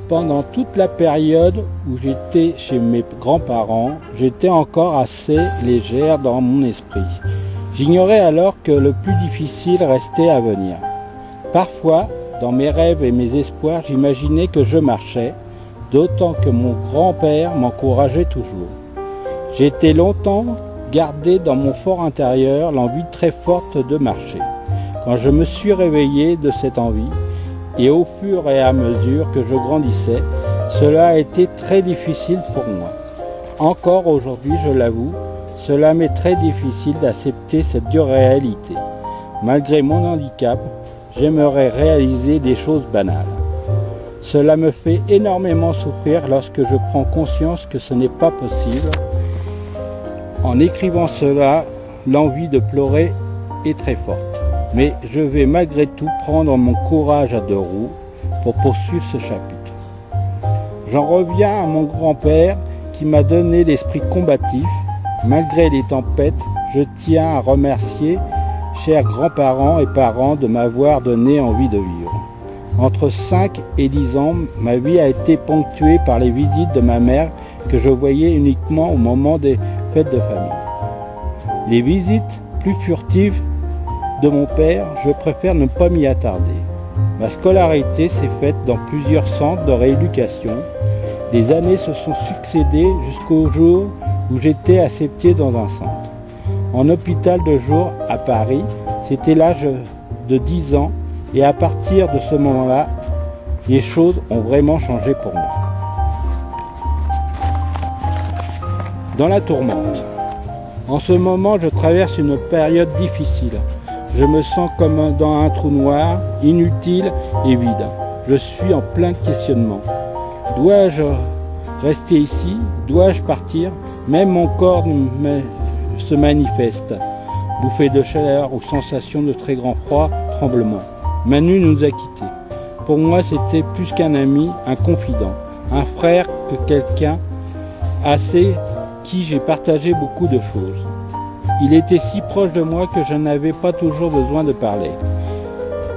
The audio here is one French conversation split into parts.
Pendant toute la période où j'étais chez mes grands-parents, j'étais encore assez légère dans mon esprit. J'ignorais alors que le plus difficile restait à venir. Parfois, dans mes rêves et mes espoirs, j'imaginais que je marchais, d'autant que mon grand-père m'encourageait toujours. J'ai été longtemps gardé dans mon fort intérieur l'envie très forte de marcher. Quand je me suis réveillé de cette envie, et au fur et à mesure que je grandissais, cela a été très difficile pour moi. Encore aujourd'hui, je l'avoue, cela m'est très difficile d'accepter cette dure réalité. Malgré mon handicap, j'aimerais réaliser des choses banales. Cela me fait énormément souffrir lorsque je prends conscience que ce n'est pas possible. En écrivant cela, l'envie de pleurer est très forte. Mais je vais malgré tout prendre mon courage à deux roues pour poursuivre ce chapitre. J'en reviens à mon grand-père qui m'a donné l'esprit combatif. Malgré les tempêtes, je tiens à remercier chers grands-parents et parents de m'avoir donné envie de vivre. Entre 5 et 10 ans, ma vie a été ponctuée par les visites de ma mère que je voyais uniquement au moment des fêtes de famille. Les visites plus furtives de mon père, je préfère ne pas m'y attarder. Ma scolarité s'est faite dans plusieurs centres de rééducation. Les années se sont succédées jusqu'au jour où j'étais accepté dans un centre. En hôpital de jour à Paris, c'était l'âge de 10 ans et à partir de ce moment-là, les choses ont vraiment changé pour moi. Dans la tourmente. En ce moment, je traverse une période difficile. Je me sens comme dans un trou noir, inutile et vide. Je suis en plein questionnement. Dois-je rester ici? Dois-je partir? Même mon corps se manifeste. Bouffée de chaleur ou sensation de très grand froid, tremblement. Manu nous a quittés. Pour moi, c'était plus qu'un ami, un confident, un frère que quelqu'un assez qui j'ai partagé beaucoup de choses. Il était si proche de moi que je n'avais pas toujours besoin de parler.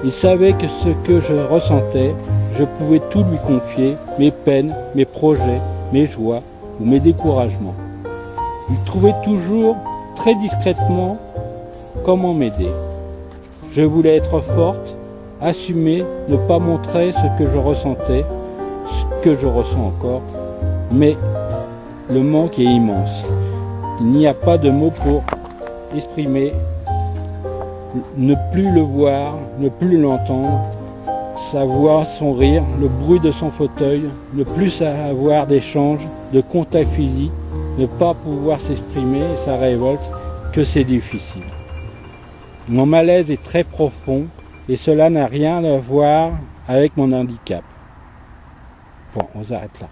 Il savait que ce que je ressentais, je pouvais tout lui confier, mes peines, mes projets, mes joies ou mes découragements. Il trouvait toujours, très discrètement, comment m'aider. Je voulais être forte, assumer, ne pas montrer ce que je ressentais, ce que je ressens encore, mais le manque est immense. Il n'y a pas de mots pour exprimer, ne plus le voir, ne plus l'entendre, sa voix, son rire, le bruit de son fauteuil, ne plus avoir d'échange, de contact physique, ne pas pouvoir s'exprimer, sa révolte, que c'est difficile. Mon malaise est très profond et cela n'a rien à voir avec mon handicap. Bon, on s'arrête là.